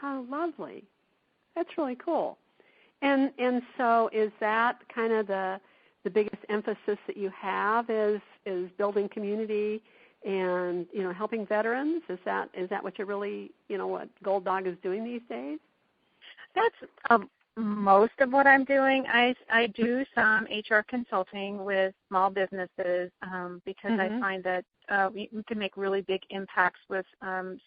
How lovely. That's really cool. And so is that kind of the biggest emphasis that you have is building community and, helping veterans? Is that what you're really, what Gold Dog is doing these days? That's most of what I'm doing. I do some HR consulting with small businesses because I find that we can make really big impacts with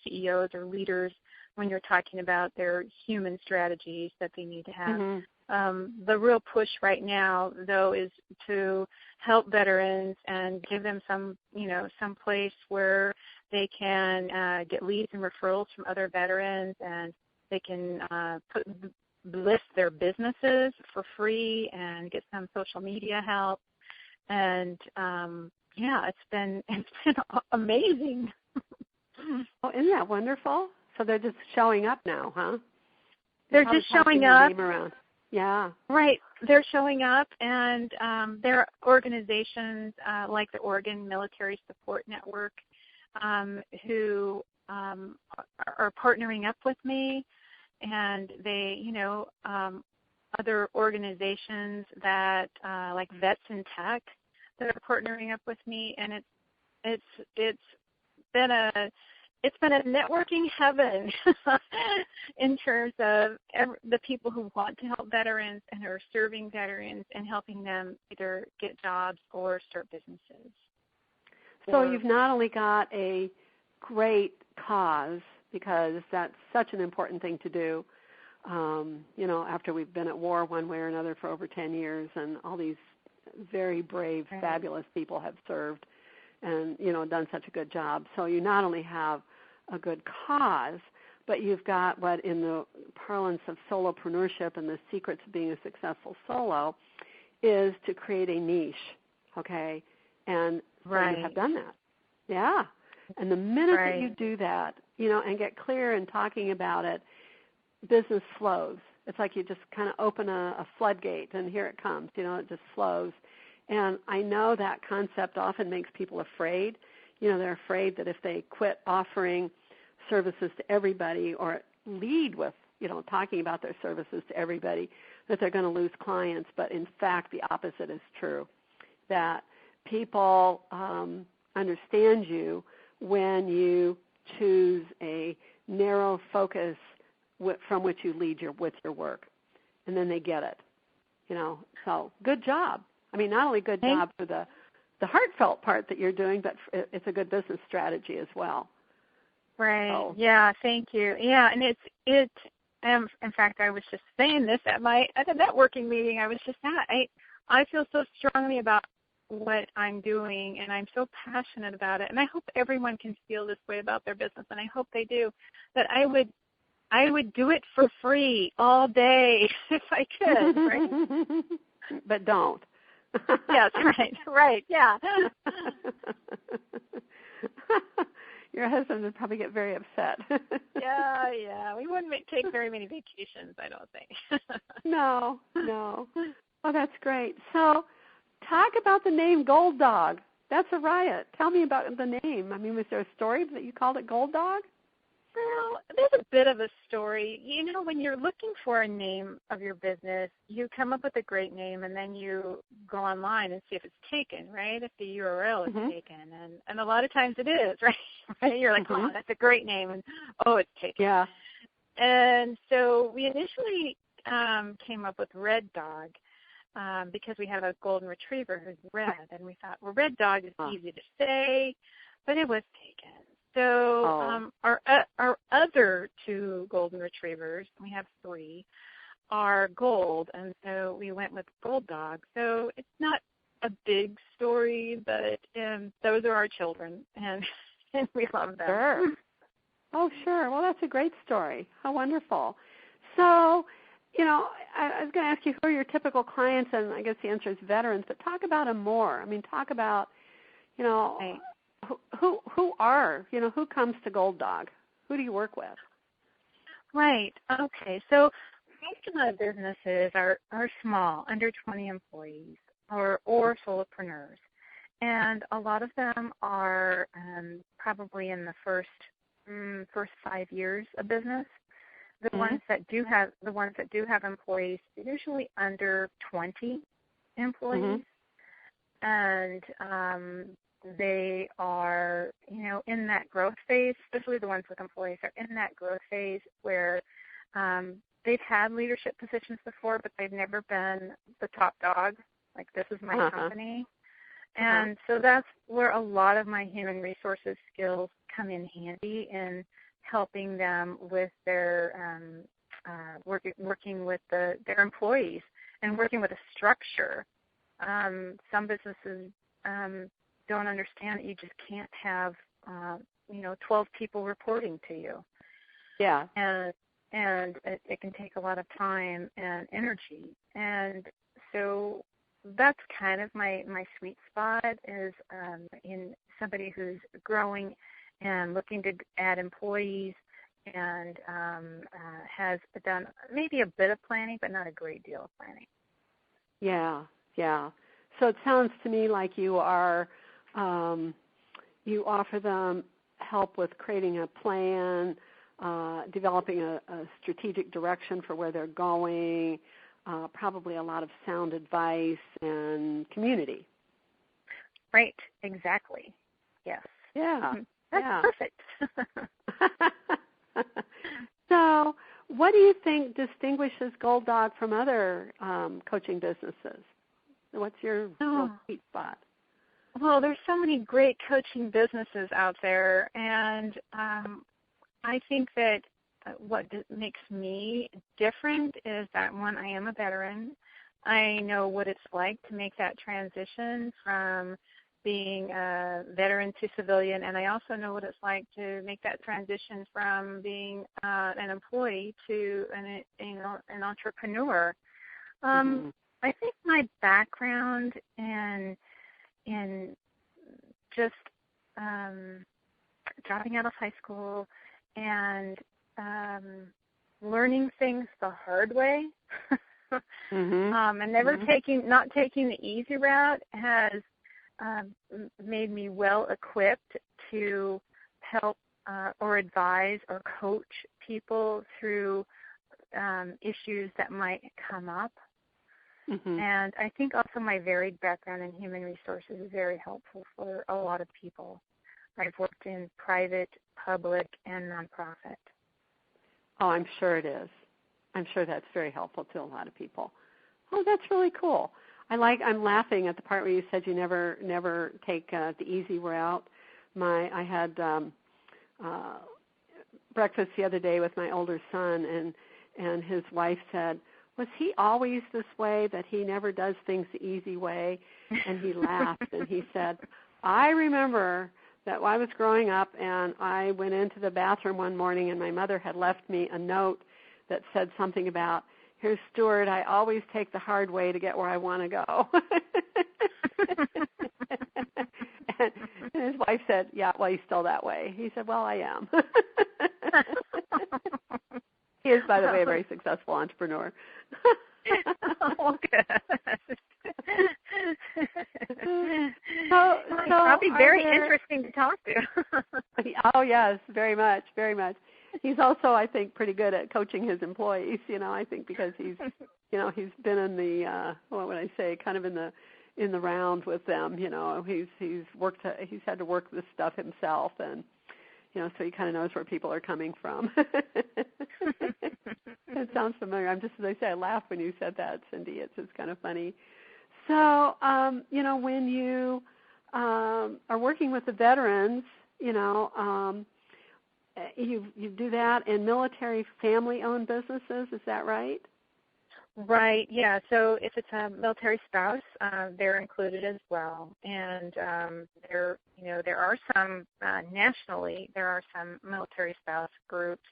CEOs or leaders when you're talking about their human strategies that they need to have. The real push right now, though, is to help veterans and give them some place where they can get leads and referrals from other veterans, and they can list their businesses for free and get some social media help. And it's been amazing. Oh, isn't that wonderful? So they're just showing up now, huh? They're just showing up. Around. Yeah. Right. They're showing up, and there are organizations like the Oregon Military Support Network who are partnering up with me, and they, other organizations that like Vets in Tech that are partnering up with me, and it's been a networking heaven in terms of the people who want to help veterans and are serving veterans and helping them either get jobs or start businesses. So you've not only got a great cause, because that's such an important thing to do, after we've been at war one way or another for over 10 years, and all these very brave, fabulous people have served and, done such a good job. So you not only have a good cause, but you've got what in the parlance of solopreneurship and the secrets of being a successful solo is to create a niche, okay? And so you have done that. Yeah. And the minute that you do that, and get clear in talking about it, business flows. It's like you just kind of open a floodgate, and here it comes. It just flows. And I know that concept often makes people afraid. They're afraid that if they quit offering services to everybody or lead with, talking about their services to everybody, that they're going to lose clients. But in fact, the opposite is true, that people understand you when you choose a narrow focus from which you lead with your work, and then they get it. So good job. I mean, not only good job for the heartfelt part that you're doing, but it's a good business strategy as well. Right. So. Yeah. Thank you. Yeah, and it's. In fact, I was just saying this at the networking meeting I was just at. I feel so strongly about what I'm doing, and I'm so passionate about it. And I hope everyone can feel this way about their business, and I hope they do. That I would do it for free all day if I could. Right? But don't. Yes, right, yeah. Your husband would probably get very upset. Yeah. We wouldn't take very many vacations, I don't think. No. Oh, that's great. So talk about the name Gold Dog. That's a riot. Tell me about the name. I mean, was there a story that you called it Gold Dog? Well, there's a bit of a story. When you're looking for a name of your business, you come up with a great name, and then you go online and see if it's taken, right? If the URL is taken. And a lot of times it is, right? You're like, oh, that's a great name, and it's taken. Yeah. And so we initially came up with Red Dog because we have a golden retriever who's red, and we thought, well, Red Dog is easy to say, but it was taken. So our other two golden retrievers, we have 3, are gold, and so we went with Gold Dog. So it's not a big story, but those are our children, and we love them. Sure. Oh, sure. Well, that's a great story. How wonderful. So, I was going to ask you who are your typical clients, and I guess the answer is veterans, but talk about them more. I mean, talk about, Right. who comes to Gold Dog? Who do you work with? Right. Okay. So most of my businesses are small, under 20 employees, or solopreneurs. And a lot of them are probably in the first 5 years of business. the ones that do have employees, usually under 20 employees, and they are, in that growth phase. Especially the ones with employees are in that growth phase where they've had leadership positions before, but they've never been the top dog. Like, this is my company. And so that's where a lot of my human resources skills come in handy in helping them with their working with their employees and working with a structure. Some businesses don't understand that you just can't have 12 people reporting to you. Yeah. And it can take a lot of time and energy. And so that's kind of my sweet spot is in somebody who's growing and looking to add employees and has done maybe a bit of planning, but not a great deal of planning. Yeah. So it sounds to me like you are, you offer them help with creating a plan, developing a strategic direction for where they're going, probably a lot of sound advice and community. Right, exactly. Yes. Yeah. That's perfect. So what do you think distinguishes Gold Dog from other coaching businesses? What's your real sweet spot? Well, there's so many great coaching businesses out there, and I think that what makes me different is that, one, I am a veteran. I know what it's like to make that transition from being a veteran to civilian, and I also know what it's like to make that transition from being an employee to an entrepreneur. I think my background in just dropping out of high school and learning things the hard way, and not taking the easy route has made me well equipped to help or advise or coach people through issues that might come up. And I think also my varied background in human resources is very helpful for a lot of people. I've worked in private, public, and nonprofit. Oh, I'm sure it is. I'm sure that's very helpful to a lot of people. Oh, that's really cool. I'm laughing at the part where you said you never take the easy route. I had breakfast the other day with my older son, and his wife said, "Was he always this way, that he never does things the easy way?" And he laughed, and he said, "I remember that I was growing up, and I went into the bathroom one morning, and my mother had left me a note that said something about, 'Here's Stuart, I always take the hard way to get where I want to go.'" And his wife said, "Yeah, well, he's still that way." He said, "Well, I am." He is, by the way, a very successful entrepreneur. Oh, good. So probably very interesting to talk to. Oh, yes, very much, very much. He's also, I think, pretty good at coaching his employees, I think, because he's been in the, what would I say, kind of in the round with them, he's had to work this stuff himself, and, so he kind of knows where people are coming from. It sounds familiar. As I say, I laughed when you said that, Cindy. It's kind of funny. So, when you are working with the veterans, you do that in military family-owned businesses. Is that right? Right. Yeah. So if it's a military spouse, they're included as well. And there are some nationally. There are some military spouse groups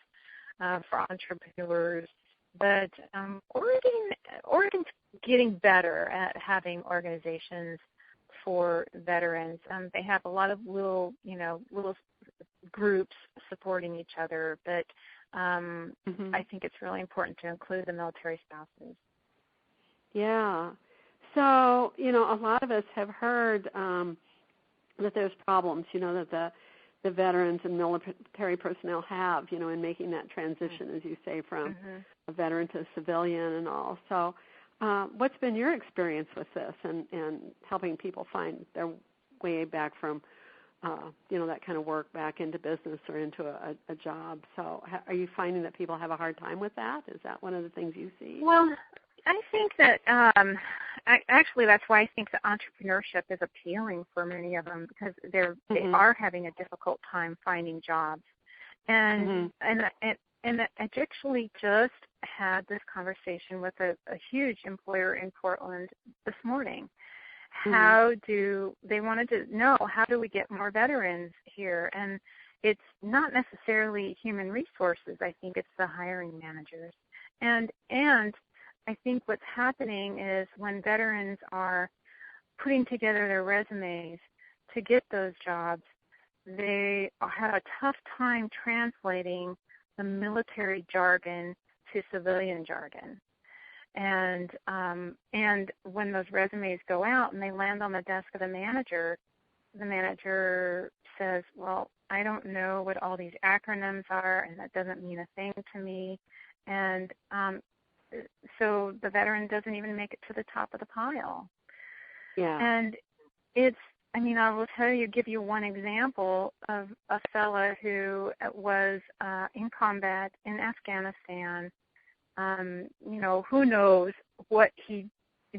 for entrepreneurs, but Oregon's getting better at having organizations for veterans. They have a lot of little groups supporting each other, but I think it's really important to include the military spouses. Yeah. So, a lot of us have heard that there's problems, that the veterans and military personnel have, in making that transition, as you say, from a veteran to a civilian and all. So what's been your experience with this and helping people find their way back from, that kind of work back into business or into a job? So are you finding that people have a hard time with that? Is that one of the things you see? Well, I think that actually that's why I think that entrepreneurship is appealing for many of them, because they are having a difficult time finding jobs, and I actually just had this conversation with a huge employer in Portland this morning. How do they wanted to know, how do we get more veterans here? And it's not necessarily human resources. I think it's the hiring managers, and I think what's happening is when veterans are putting together their resumes to get those jobs, they have a tough time translating the military jargon to civilian jargon. And when those resumes go out and they land on the desk of the manager says, well, I don't know what all these acronyms are, and that doesn't mean a thing to me. And so the veteran doesn't even make it to the top of the pile. Yeah. And I will give you one example of a fella who was in combat in Afghanistan. Who knows what he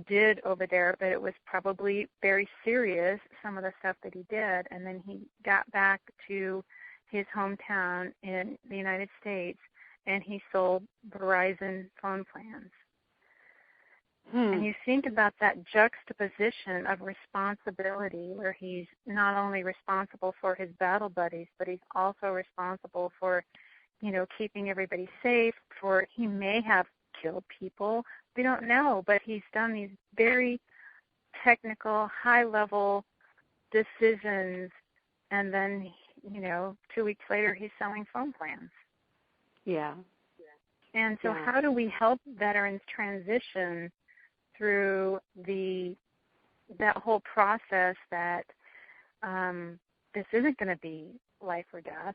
did over there, but it was probably very serious, some of the stuff that he did. And then he got back to his hometown in the United States, and he sold Verizon phone plans. And you think about that juxtaposition of responsibility, where he's not only responsible for his battle buddies, but he's also responsible for, keeping everybody safe. He may have killed people. We don't know, but he's done these very technical, high-level decisions, and then, 2 weeks later he's selling phone plans. Yeah. And so how do we help veterans transition through that whole process that this isn't going to be life or death,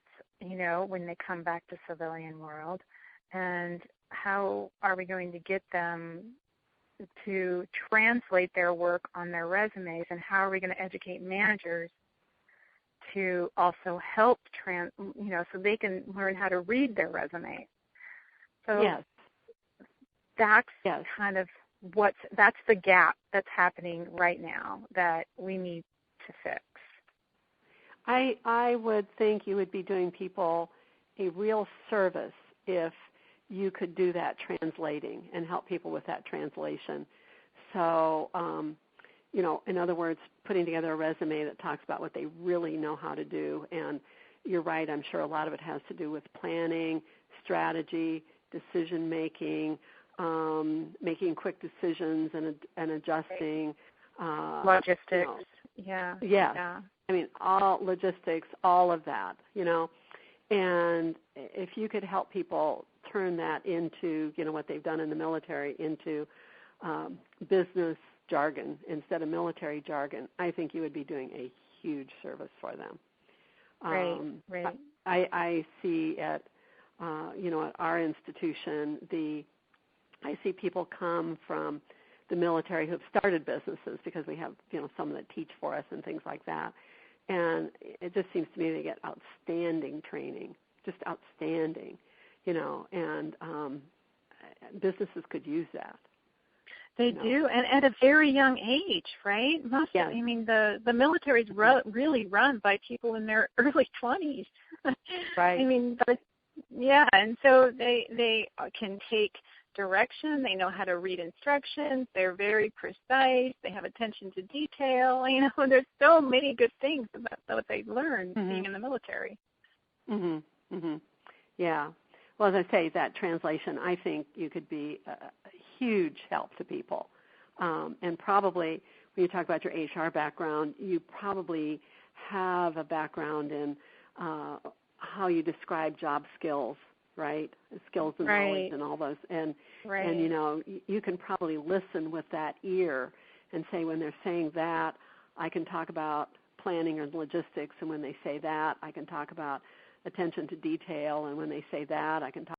when they come back to civilian world? And how are we going to get them to translate their work on their resumes? And how are we going to educate managers to also help so they can learn how to read their resume? So that's kind of that's the gap that's happening right now that we need to fix. I would think you would be doing people a real service if you could do that translating and help people with that translation. So, in other words, putting together a resume that talks about what they really know how to do. And you're right, I'm sure a lot of it has to do with planning, strategy, decision-making, making quick decisions and adjusting. Logistics. Yes. Yeah. All logistics, all of that, And if you could help people turn that into, what they've done in the military into business jargon instead of military jargon, I think you would be doing a huge service for them. Right. I see at our institution, I see people come from the military who have started businesses because we have, some that teach for us and things like that. And it just seems to me they get outstanding training, just outstanding, and businesses could use that. They do, and at a very young age, right? The military is really run by people in their early 20s. Right. And so they can take direction. They know how to read instructions. They're very precise. They have attention to detail. There's so many good things about what they learn being in the military. Yeah. Well, as I say, that translation, I think you could be a huge help to people. And probably when you talk about your HR background, you probably have a background in how you describe job skills, right? Skills and knowledge and all those. And you can probably listen with that ear and say, when they're saying that, I can talk about planning and logistics, and when they say that, I can talk about attention to detail, and when they say that, I can talk